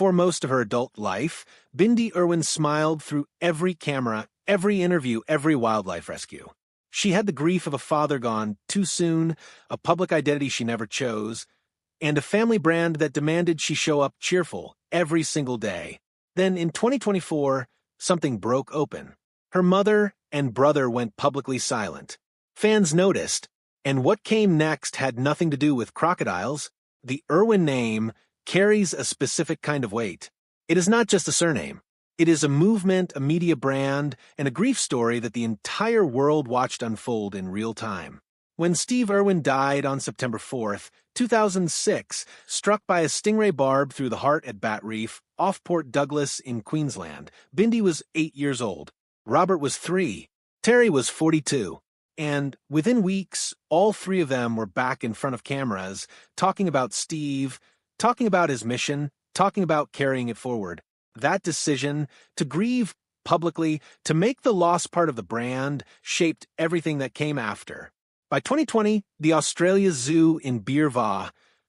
For most of her adult life, Bindi Irwin smiled through every camera, every interview, every wildlife rescue. She had the grief of a father gone too soon, a public identity she never chose, and a family brand that demanded she show up cheerful every single day. Then in 2024, something broke open. Her mother and brother went publicly silent. Fans noticed, and what came next had nothing to do with crocodiles. The Irwin name carries a specific kind of weight. It is not just a surname. It is a movement, a media brand, and a grief story that the entire world watched unfold in real time. When Steve Irwin died on September 4th, 2006, struck by a stingray barb through the heart at Bat Reef, off Port Douglas in Queensland, Bindi was 8 years old. Robert was 3. Terry was 42. And within weeks, all three of them were back in front of cameras, talking about Steve, talking about his mission, talking about carrying it forward. That decision to grieve publicly, to make the loss part of the brand, shaped everything that came after. By 2020, the Australia Zoo in Beerva,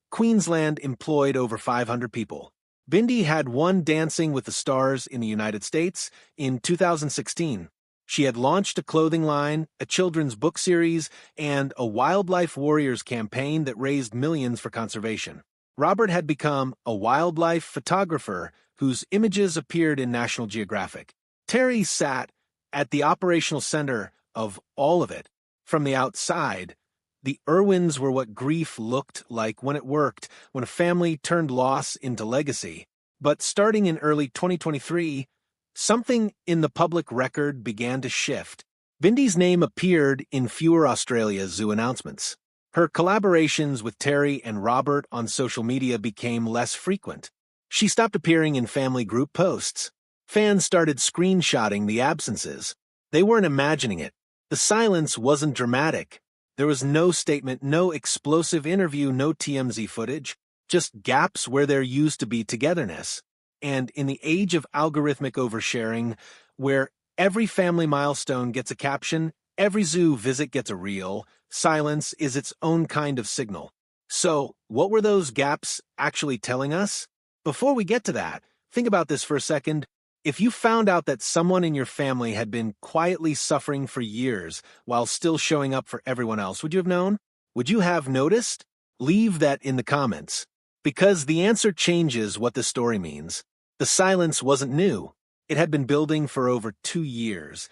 Queensland employed over 500 people. Bindi had won Dancing with the Stars in the United States in 2016. She had launched a clothing line, a children's book series, and a Wildlife Warriors campaign that raised millions for conservation. Robert had become a wildlife photographer whose images appeared in National Geographic. Terry sat at the operational center of all of it. From the outside, the Irwins were what grief looked like when it worked, when a family turned loss into legacy. But starting in early 2023, something in the public record began to shift. Bindi's name appeared in fewer Australia Zoo announcements. Her collaborations with Terry and Robert on social media became less frequent. She stopped appearing in family group posts. Fans started screenshotting the absences. They weren't imagining it. The silence wasn't dramatic. There was no statement, no explosive interview, no TMZ footage, just gaps where there used to be togetherness. And in the age of algorithmic oversharing, where every family milestone gets a caption, every zoo visit gets a reel, silence is its own kind of signal. So, what were those gaps actually telling us? Before we get to that, think about this for a second. If you found out that someone in your family had been quietly suffering for years while still showing up for everyone else, would you have known? Would you have noticed? Leave that in the comments. Because the answer changes what the story means. The silence wasn't new. It had been building for over 2 years.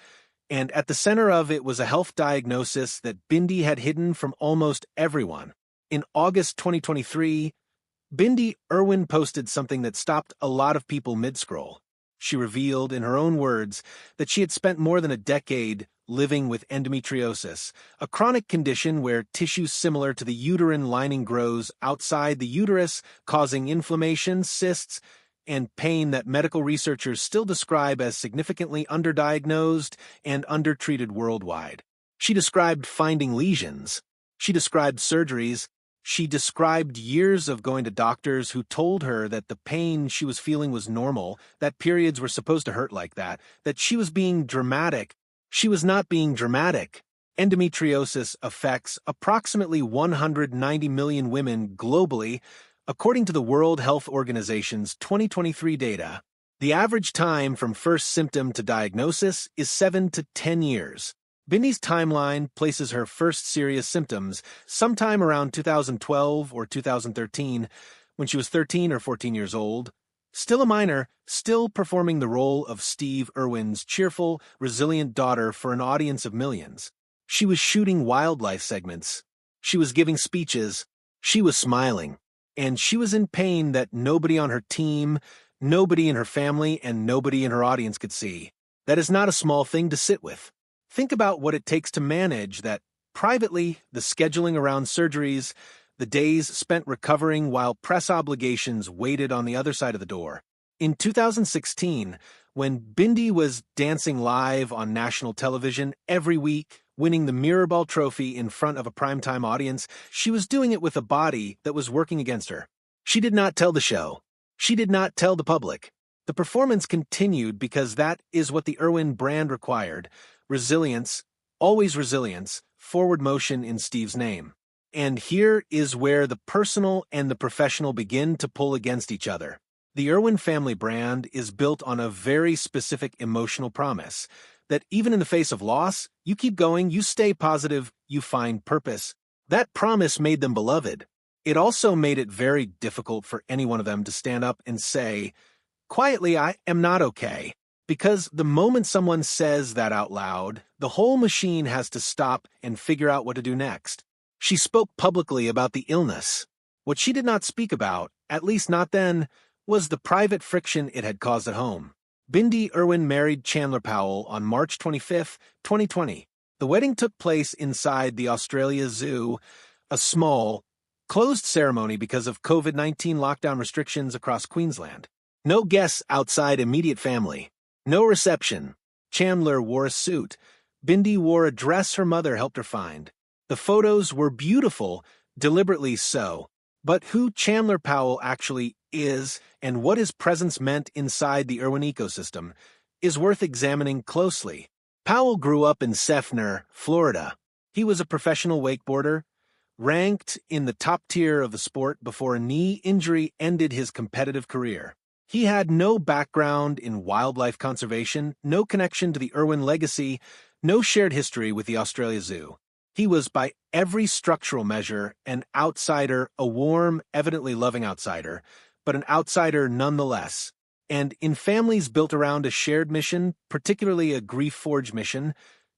And at the center of it was a health diagnosis that Bindi had hidden from almost everyone. In August 2023, Bindi Irwin posted something that stopped a lot of people mid-scroll. She revealed, in her own words, that she had spent more than a decade living with endometriosis, a chronic condition where tissue similar to the uterine lining grows outside the uterus, causing inflammation, cysts, and pain that medical researchers still describe as significantly underdiagnosed and undertreated worldwide. She described finding lesions. She described surgeries. She described years of going to doctors who told her that the pain she was feeling was normal, that periods were supposed to hurt like that she was being dramatic. She was not being dramatic. Endometriosis affects approximately 190 million women globally, according to the World Health Organization's 2023 data. The average time from first symptom to diagnosis is 7 to 10 years. Bindi's timeline places her first serious symptoms sometime around 2012 or 2013, when she was 13 or 14 years old. Still a minor, still performing the role of Steve Irwin's cheerful, resilient daughter for an audience of millions. She was shooting wildlife segments. She was giving speeches. She was smiling. And she was in pain that nobody on her team, nobody in her family, and nobody in her audience could see. That is not a small thing to sit with. Think about what it takes to manage that privately, the scheduling around surgeries, the days spent recovering while press obligations waited on the other side of the door. In 2016, when Bindi was dancing live on national television every week, winning the Mirrorball Trophy in front of a primetime audience, she was doing it with a body that was working against her. She did not tell the show. She did not tell the public. The performance continued because that is what the Irwin brand required. Resilience, always resilience, forward motion in Steve's name. And here is where the personal and the professional begin to pull against each other. The Irwin family brand is built on a very specific emotional promise that even in the face of loss, you keep going, you stay positive, you find purpose. That promise made them beloved. It also made it very difficult for any one of them to stand up and say, quietly, I am not okay. Because the moment someone says that out loud, the whole machine has to stop and figure out what to do next. She spoke publicly about the illness. What she did not speak about, at least not then, was the private friction it had caused at home. Bindi Irwin married Chandler Powell on March 25, 2020. The wedding took place inside the Australia Zoo, a small, closed ceremony because of COVID-19 lockdown restrictions across Queensland. No guests outside immediate family. No reception. Chandler wore a suit. Bindi wore a dress her mother helped her find. The photos were beautiful, deliberately so. But who Chandler Powell actually is and what his presence meant inside the Irwin ecosystem is worth examining closely. Powell grew up in Seffner, Florida. He was a professional wakeboarder, ranked in the top tier of the sport before a knee injury ended his competitive career. He had no background in wildlife conservation, no connection to the Irwin legacy, no shared history with the Australia Zoo. He was, by every structural measure, an outsider, a warm, evidently loving outsider, but an outsider nonetheless. And in families built around a shared mission, particularly a grief-forged mission,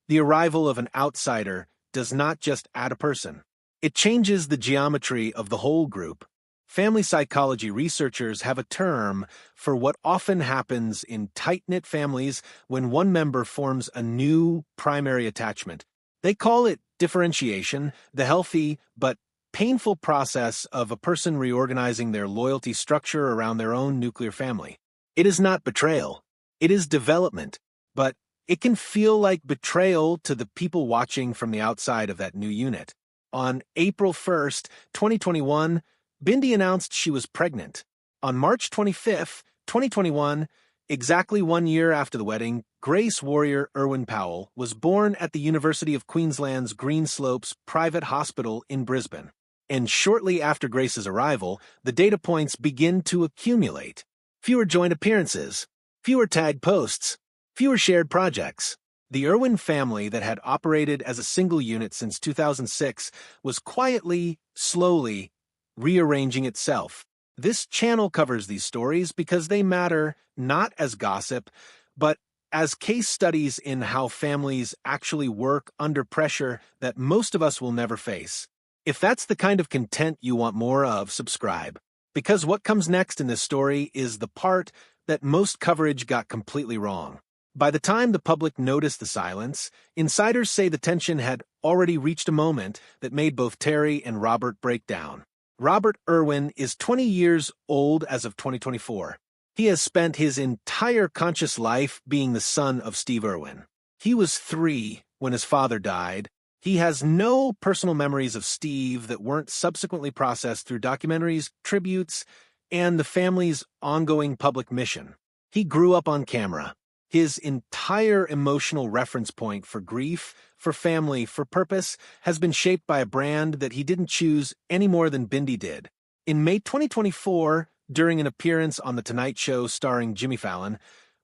the arrival of an outsider does not just add a person. It changes the geometry of the whole group. Family psychology researchers have a term for what often happens in tight-knit families when one member forms a new primary attachment. They call it differentiation, the healthy but painful process of a person reorganizing their loyalty structure around their own nuclear family. It is not betrayal. It is development, but it can feel like betrayal to the people watching from the outside of that new unit. On April 1st, 2021, Bindi announced she was pregnant. On March 25th, 2021, exactly 1 year after the wedding, Grace Warrior Irwin Powell was born at the University of Queensland's Greenslopes Private Hospital in Brisbane. And shortly after Grace's arrival, the data points begin to accumulate. Fewer joint appearances, fewer tag posts, fewer shared projects. The Irwin family that had operated as a single unit since 2006 was quietly, slowly, rearranging itself. This channel covers these stories because they matter not as gossip, but as case studies in how families actually work under pressure that most of us will never face. If that's the kind of content you want more of, subscribe. Because what comes next in this story is the part that most coverage got completely wrong. By the time the public noticed the silence, insiders say the tension had already reached a moment that made both Terri and Robert break down. Robert Irwin is 20 years old as of 2024. He has spent his entire conscious life being the son of Steve Irwin. He was 3 when his father died. He has no personal memories of Steve that weren't subsequently processed through documentaries, tributes, and the family's ongoing public mission. He grew up on camera. His entire emotional reference point for grief, for family, for purpose has been shaped by a brand that he didn't choose any more than Bindi did. In May 2024, during an appearance on The Tonight Show starring Jimmy Fallon,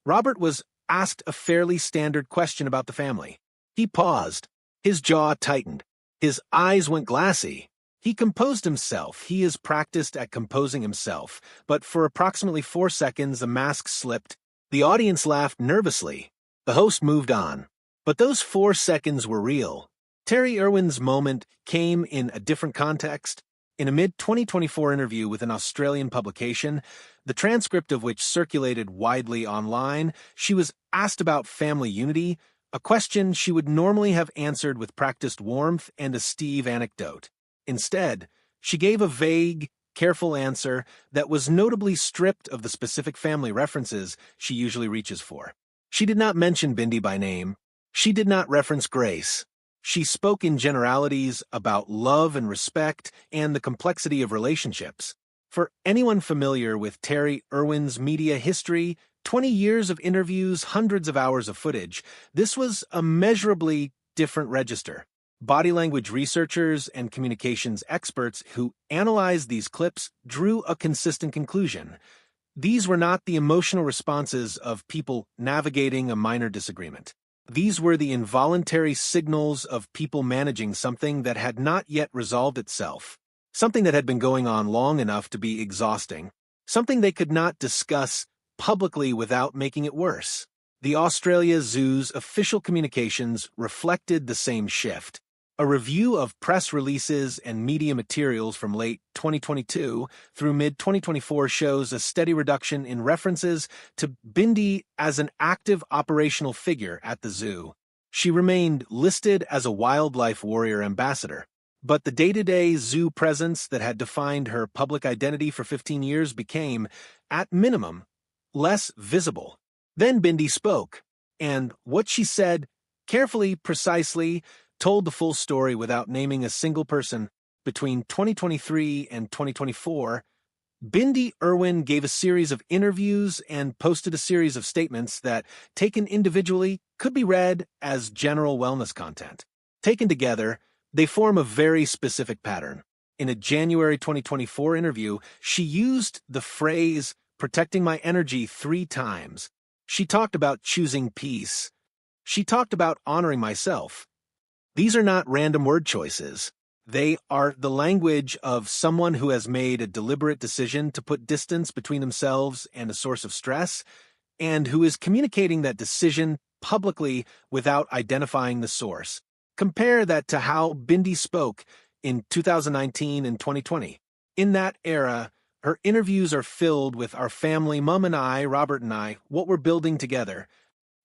Robert was asked a fairly standard question about the family. He paused. His jaw tightened. His eyes went glassy. He composed himself. He is practiced at composing himself, but for approximately 4 seconds the mask slipped. The audience laughed nervously. The host moved on. But those 4 seconds were real. Terri Irwin's moment came in a different context. In a mid-2024 interview with an Australian publication, the transcript of which circulated widely online, she was asked about family unity, a question she would normally have answered with practiced warmth and a Steve anecdote. Instead, she gave a vague, careful answer that was notably stripped of the specific family references she usually reaches for. She did not mention Bindi by name. She did not reference Grace. She spoke in generalities about love and respect and the complexity of relationships. For anyone familiar with Terri Irwin's media history, 20 years of interviews, hundreds of hours of footage, this was a measurably different register. Body language researchers and communications experts who analyzed these clips drew a consistent conclusion. These were not the emotional responses of people navigating a minor disagreement. These were the involuntary signals of people managing something that had not yet resolved itself, something that had been going on long enough to be exhausting, something they could not discuss publicly without making it worse. The Australia Zoo's official communications reflected the same shift. A review of press releases and media materials from late 2022 through mid-2024 shows a steady reduction in references to Bindi as an active operational figure at the zoo. She remained listed as a wildlife warrior ambassador, but the day-to-day zoo presence that had defined her public identity for 15 years became, at minimum, less visible. Then Bindi spoke, and what she said, carefully, precisely, told the full story without naming a single person. Between 2023 and 2024, Bindi Irwin gave a series of interviews and posted a series of statements that, taken individually, could be read as general wellness content. Taken together, they form a very specific pattern. In a January 2024 interview, she used the phrase, "protecting my energy," 3 times. She talked about choosing peace. She talked about honoring myself. These are not random word choices. They are the language of someone who has made a deliberate decision to put distance between themselves and a source of stress, and who is communicating that decision publicly without identifying the source. Compare that to how Bindi spoke in 2019 and 2020. In that era, her interviews are filled with "our family, Mom and I, Robert and I, what we're building together."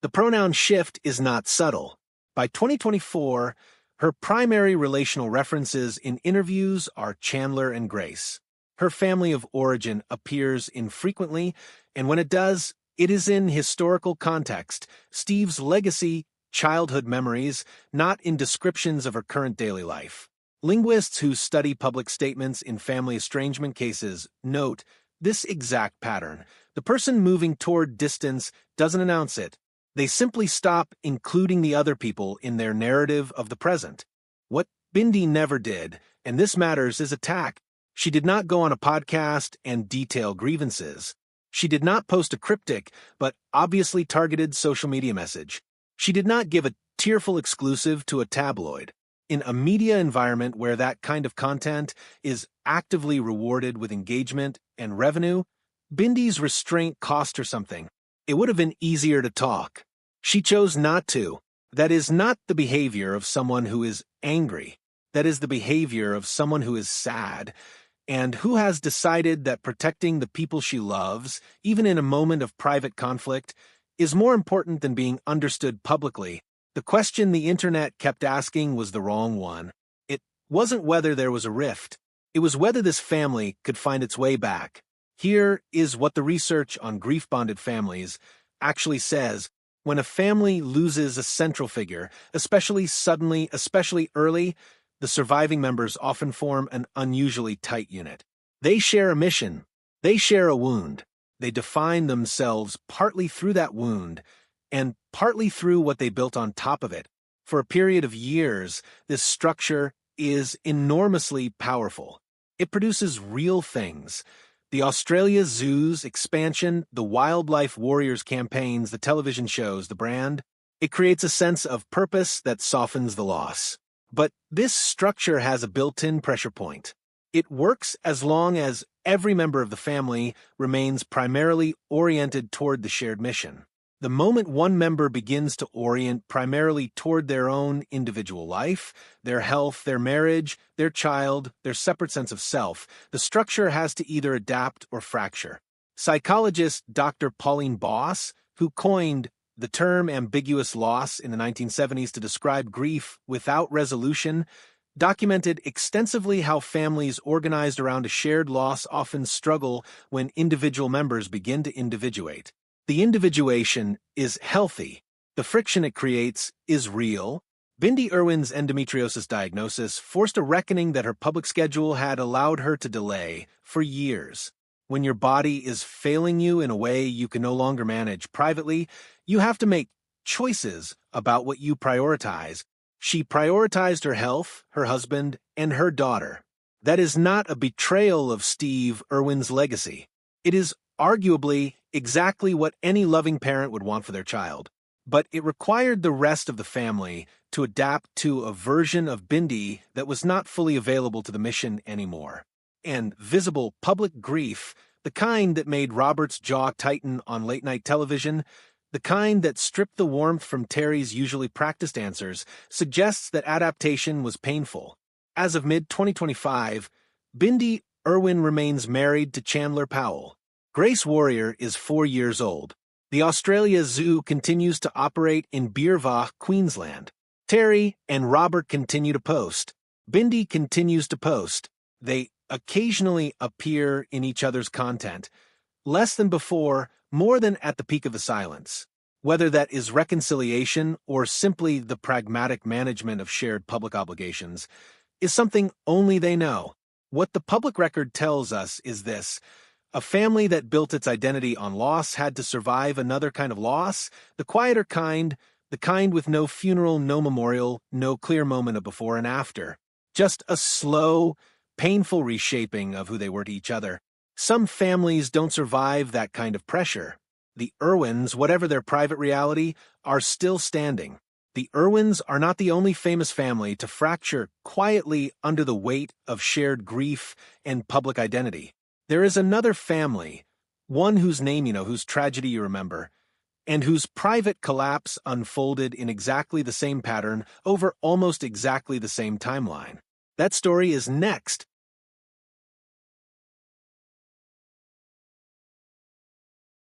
The pronoun shift is not subtle. By 2024, her primary relational references in interviews are Chandler and Grace. Her family of origin appears infrequently, and when it does, it is in historical context, Steve's legacy, childhood memories, not in descriptions of her current daily life. Linguists who study public statements in family estrangement cases note this exact pattern. The person moving toward distance doesn't announce it. They simply stop including the other people in their narrative of the present. What Bindi never did, and this matters, is attack. She did not go on a podcast and detail grievances. She did not post a cryptic but obviously targeted social media message. She did not give a tearful exclusive to a tabloid. In a media environment where that kind of content is actively rewarded with engagement and revenue, Bindi's restraint cost her something. It would have been easier to talk. She chose not to. That is not the behavior of someone who is angry. That is the behavior of someone who is sad, and who has decided that protecting the people she loves, even in a moment of private conflict, is more important than being understood publicly. The question the internet kept asking was the wrong one. It wasn't whether there was a rift. It was whether this family could find its way back. Here is what the research on grief-bonded families actually says. When a family loses a central figure, especially suddenly, especially early, the surviving members often form an unusually tight unit. They share a mission. They share a wound. They define themselves partly through that wound and partly through what they built on top of it. For a period of years, this structure is enormously powerful. It produces real things. The Australia Zoo's expansion, the Wildlife Warriors campaigns, the television shows, the brand, it creates a sense of purpose that softens the loss. But this structure has a built-in pressure point. It works as long as every member of the family remains primarily oriented toward the shared mission. The moment one member begins to orient primarily toward their own individual life, their health, their marriage, their child, their separate sense of self, the structure has to either adapt or fracture. Psychologist Dr. Pauline Boss, who coined the term ambiguous loss in the 1970s to describe grief without resolution, documented extensively how families organized around a shared loss often struggle when individual members begin to individuate. The individuation is healthy. The friction it creates is real. Bindi Irwin's endometriosis diagnosis forced a reckoning that her public schedule had allowed her to delay for years. When your body is failing you in a way you can no longer manage privately, you have to make choices about what you prioritize. She prioritized her health, her husband, and her daughter. That is not a betrayal of Steve Irwin's legacy. It is arguably exactly what any loving parent would want for their child. But it required the rest of the family to adapt to a version of Bindi that was not fully available to the mission anymore. And visible public grief, the kind that made Robert's jaw tighten on late-night television, the kind that stripped the warmth from Terry's usually practiced answers, suggests that adaptation was painful. As of mid-2025, Bindi Irwin remains married to Chandler Powell. Grace Warrior is 4 years old. The Australia Zoo continues to operate in Beerwah, Queensland. Terry and Robert continue to post. Bindi continues to post. They occasionally appear in each other's content. Less than before, more than at the peak of the silence. Whether that is reconciliation or simply the pragmatic management of shared public obligations is something only they know. What the public record tells us is this: a family that built its identity on loss had to survive another kind of loss, the quieter kind, the kind with no funeral, no memorial, no clear moment of before and after. Just a slow, painful reshaping of who they were to each other. Some families don't survive that kind of pressure. The Irwins, whatever their private reality, are still standing. The Irwins are not the only famous family to fracture quietly under the weight of shared grief and public identity. There is another family, one whose name you know, whose tragedy you remember, and whose private collapse unfolded in exactly the same pattern over almost exactly the same timeline. That story is next